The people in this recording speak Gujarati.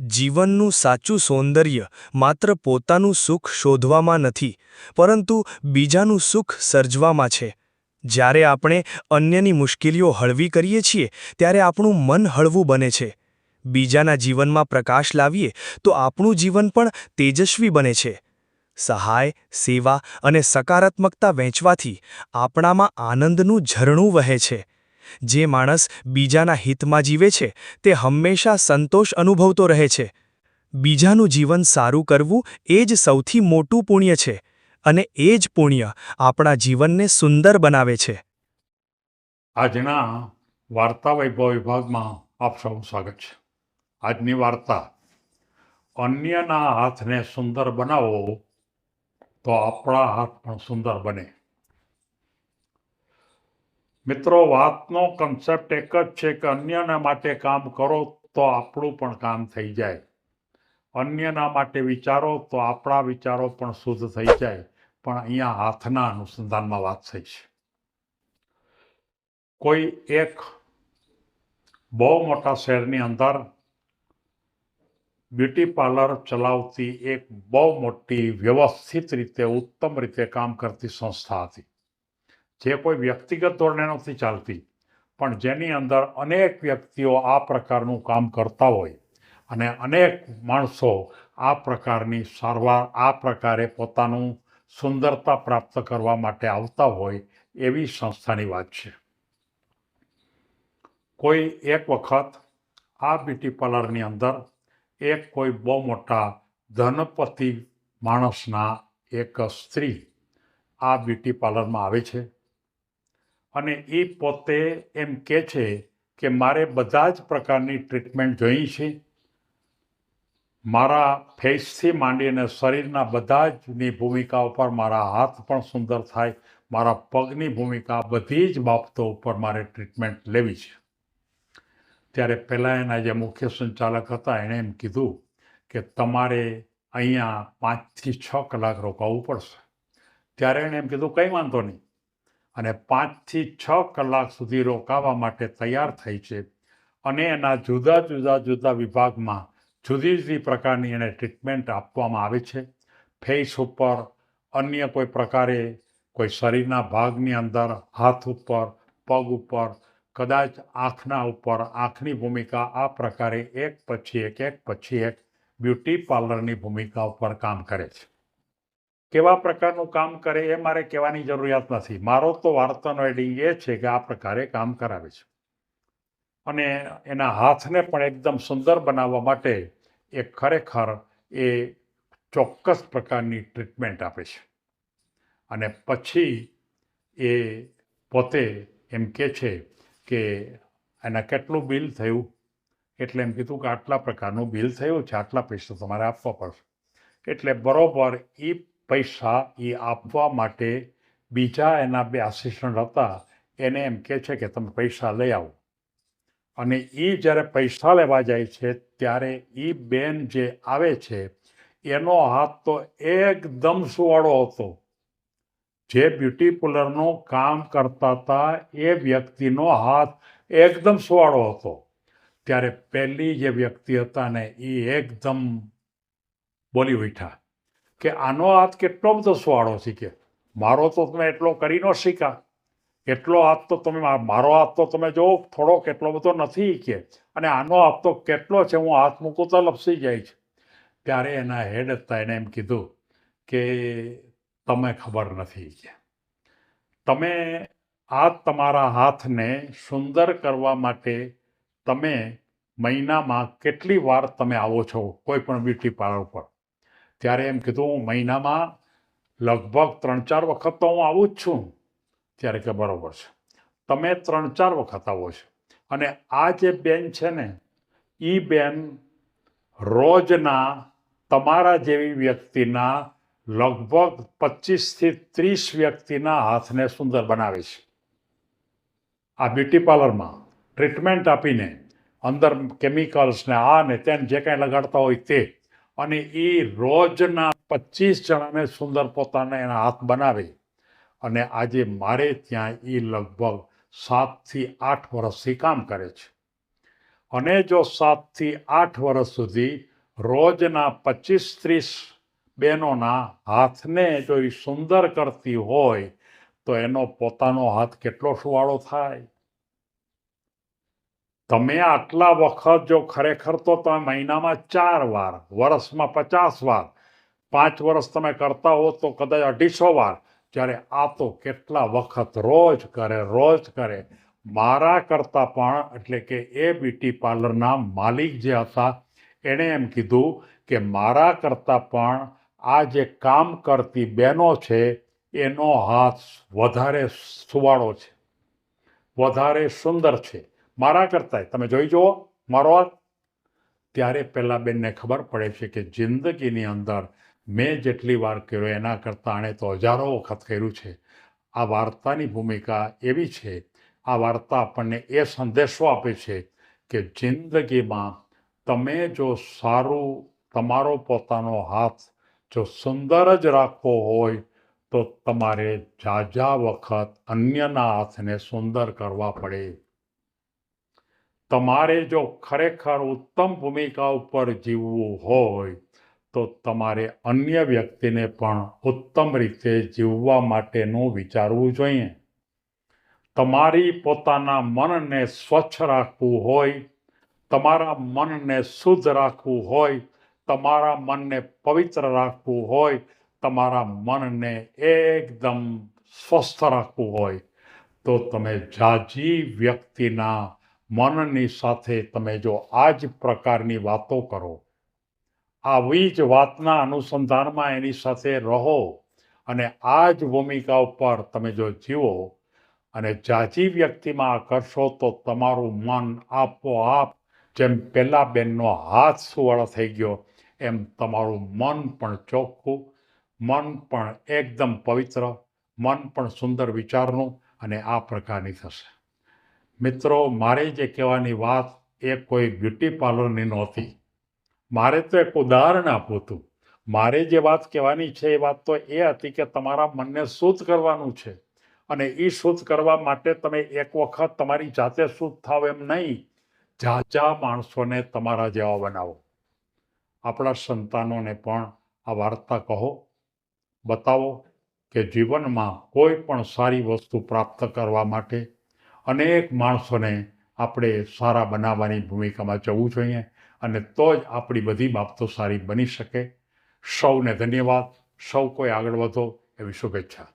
જીવનનું સાચું સૌંદર્ય માત્ર પોતાનું સુખ શોધવામાં નથી, પરંતુ બીજાનું સુખ સર્જવામાં છે. જ્યારે આપણે અન્યની મુશ્કેલીઓ હળવી કરીએ છીએ, ત્યારે આપણું મન હળવું બને છે. બીજાના જીવનમાં પ્રકાશ લાવીએ તો આપણું જીવન પણ તેજસ્વી બને છે. સહાય, સેવા અને સકારાત્મકતા વહેંચવાથી આપણામાં આનંદનું ઝરણું વહે છે. જે માણસ બીજાના હિતમાં જીવે છે તે હંમેશા સંતોષ અનુભવતો રહે છે. બીજાનું જીવન સારું કરવું એ જ સૌથી મોટું પુણ્ય છે, અને એ જ પુણ્ય આપણા જીવનને સુંદર બનાવે છે. આજના વાર્તા વૈભવ વિભાગમાં આપ સૌનું સ્વાગત છે. આજની વાર્તા, અન્યના હાથને સુંદર બનાવો તો આપણા હાથ પણ સુંદર બને. મિત્રો, વાતનો કન્સેપ્ટ એક જ છે કે અન્યના માટે કામ કરો તો આપણું પણ કામ થઈ જાય. અન્યના માટે વિચારો તો આપણા વિચારો પણ શુદ્ધ થઈ જાય. પણ અહીંયા હાથના અનુસંધાનમાં વાત થઈ છે. કોઈ એક બહુ મોટા શહેરની અંદર બ્યુટી પાર્લર ચલાવતી એક બહુ મોટી વ્યવસ્થિત રીતે ઉત્તમ રીતે કામ કરતી સંસ્થા હતી, જે કોઈ વ્યક્તિગત ધોરણે નથી ચાલતી, પણ જેની અંદર અનેક વ્યક્તિઓ આ પ્રકારનું કામ કરતા હોય અને અનેક માણસો આ પ્રકારની સારવાર, આ પ્રકારે પોતાનું સુંદરતા પ્રાપ્ત કરવા માટે આવતા હોય એવી સંસ્થાની વાત છે. કોઈ એક વખત આ બ્યુટી પાર્લરની અંદર એક કોઈ બહુ મોટા ધનપતિ માણસના એક સ્ત્રી આ બ્યુટી પાર્લરમાં આવે છે અને એ પોતે એમ કહે છે કે મારે બધા જ પ્રકારની ટ્રીટમેન્ટ જોઈ છે. મારા ફેસથી માંડીને શરીરના બધા જની ભૂમિકા ઉપર મારા હાથ પણ સુંદર થાય, મારા પગની ભૂમિકા, બધી જ બાબતો ઉપર મારે ટ્રીટમેન્ટ લેવી છે. ત્યારે પહેલાં એના જે મુખ્ય સંચાલક હતા એણે એમ કીધું કે તમારે અહીંયા 5 થી 6 કલાક રોકાવું પડશે. ત્યારે એણે એમ કીધું કંઈ વાંધો નહીં, અને 5 થી 6 કલાક સુધી રોકાવા માટે તૈયાર થઈ છે. અને એના જુદા જુદા વિભાગમાં જુદી જુદી પ્રકારની એને ટ્રીટમેન્ટ આપવામાં આવે છે. ફેસ ઉપર, અન્ય કોઈ પ્રકારે, કોઈ શરીરના ભાગની અંદર, હાથ ઉપર, પગ ઉપર, કદાચ આંખના ઉપર, આંખની ભૂમિકા, આ પ્રકારે એક પછી એક બ્યુટી પાર્લરની ભૂમિકા ઉપર કામ કરે છે. કેવા પ્રકારનું કામ કરે એ મારે કહેવાની જરૂરિયાત નથી. મારો તો વાર્તાનો એડિંગ એ છે કે આ પ્રકારે કામ કરાવે છે અને એના હાથને પણ એકદમ સુંદર બનાવવા માટે એ ખરેખર એ ચોક્કસ પ્રકારની ટ્રીટમેન્ટ આપે છે. અને પછી એ પોતે એમ કહે છે કે એના કેટલું બિલ થયું, એટલે એમ કીધું કે આટલા પ્રકારનું બિલ થયું છે, આટલા પૈસા તમારે આપવા પડશે. એટલે બરોબર એ પૈસા એ આપવા માટે બીજા એના 2 આસિસ્ટન્ટ હતા, એને એમ કહે છે કે તમે પૈસા લઈ આવો. અને એ જ્યારે પૈસા લેવા જાય છે ત્યારે એ બેન જે આવે છે એનો હાથ તો એકદમ સુવાળો હતો. જે બ્યુટી પાર્લરનું કામ કરતા હતા એ વ્યક્તિનો હાથ એકદમ સુવાળો હતો. ત્યારે પહેલી જે વ્યક્તિ હતા ને એ એકદમ બોલી ઉઠ્યા કે આનો હાથ કેટલો બધો સુવાળો છે, કે મારો તો તમે એટલો કરી ન શીખા, એટલો હાથ તો તમે, મારો હાથ તો તમે જો થોડો કેટલો બધો નથી, કે અને આનો હાથ તો કેટલો છે, હું હાથ મૂકું તો લપસી જાય છે. ત્યારે એના હેડ હતા, એને એમ કીધું કે તમે ખબર નથી, કે તમે આ તમારા હાથને સુંદર કરવા માટે તમે મહિનામાં કેટલી વાર તમે આવો છો કોઈ પણ બ્યુટી પાર્લર પર? ત્યારે એમ કીધું હું મહિનામાં લગભગ 3-4 વખત તો હું આવું જ છું. ત્યારે કે બરોબર છે, તમે 3-4 વખત આવો છો, અને આ જે બેન છે ને એ બેન રોજના તમારા જેવી વ્યક્તિના લગભગ 25 થી 30 વ્યક્તિના હાથને સુંદર બનાવે છે. આ બ્યુટી પાર્લરમાં ટ્રીટમેન્ટ આપીને અંદર કેમિકલ્સ ને આ ને તેને જે કાંઈ લગાડતા હોય તે, અને એ રોજના 25 જણાને સુંદર પોતાને એના હાથ બનાવે. અને આજે મારે ત્યાં એ લગભગ 7 થી 8 વર્ષથી કામ કરે છે. અને જો 7 થી 8 વર્ષ સુધી રોજના 25-30 બહેનોના હાથને જો એ સુંદર કરતી હોય તો એનો પોતાનો હાથ કેટલો સુવાળો થાય. તમે આટલા વખત જો ખરેખર તો તમે મહિનામાં 4 વાર, વર્ષમાં 50 વાર, 5 વર્ષ તમે કરતા હો તો કદાચ 250 વાર, જ્યારે આ તો કેટલા વખત રોજ કરે. મારા કરતાં પણ, એટલે કે એ બ્યુટી પાર્લરના માલિક જે હતા એણે એમ કીધું કે મારા કરતાં પણ આ જે કામ કરતી બહેનો છે એનો હાથ વધારે સુવાળો છે, વધારે સુંદર છે મારા કરતાં. તમે જોઈ જુઓ મારો હાથ. ત્યારે પેલા બેનને ખબર પડે છે કે જિંદગીની અંદર મેં જેટલી વાર કર્યો એના કરતાં આણે તો હજારો વખત કર્યું છે. આ વાર્તાની ભૂમિકા એવી છે, આ વાર્તા આપણને એ સંદેશો આપે છે કે જિંદગીમાં તમે જો સારું તમારો પોતાનો હાથ જો સુંદર જ રાખવો હોય તો તમારે ઝાઝા વખત અન્યના હાથને સુંદર કરવા પડે. તમારે જો ખરેખર ઉત્તમ ભૂમિકા ઉપર જીવવું હોય તો તમારે અન્ય વ્યક્તિને પણ ઉત્તમ રીતે જીવવા માટેનું વિચારવું જોઈએ. તમારી પોતાના મનને સ્વચ્છ રાખવું હોય, તમારા મનને શુદ્ધ રાખવું હોય, તમારા મનને પવિત્ર રાખવું હોય, તમારા મનને એકદમ સ્વસ્થ રાખવું હોય તો તમે જાજી વ્યક્તિના મનની સાથે તમે જો આ જ પ્રકારની વાતો કરો, આવી જ વાતના અનુસંધાનમાં એની સાથે રહો અને આ જ ભૂમિકા ઉપર તમે જો જીવો અને જાજી વ્યક્તિમાં કરશો તો તમારું મન આપોઆપ, જેમ પહેલા બેનનો હાથ સુવાળો થઈ ગયો એમ તમારું મન પણ ચોખ્ખું, મન પણ એકદમ પવિત્ર, મન પણ સુંદર વિચારનું અને આ પ્રકારની થશે. મિત્રો, મારે જે કહેવાની વાત એ કોઈ બ્યુટી પાર્લરની નહોતી. મારે તો એક ઉદાહરણ આપવું હતું. મારે જે વાત કહેવાની છે એ વાત તો એ હતી કે તમારા મનને શુદ્ધ કરવાનું છે અને એ શુદ્ધ કરવા માટે તમે એક વખત તમારી જાતે શુદ્ધ થાવ એમ નહીં, ઝાઝા માણસોને તમારા જેવા બનાવો. આપણા સંતાનોને પણ આ વાર્તા કહો, બતાવો કે જીવનમાં કોઈ પણ સારી વસ્તુ પ્રાપ્ત કરવા માટે અનેક માણસોને આપણે સારા બનાવવાની ભૂમિકામાં જવું જોઈએ અને તો જ આપણી બધી બાબતો સારી બની શકે. સૌને ધન્યવાદ. સૌ કોઈ આગળ વધો એવી શુભેચ્છા.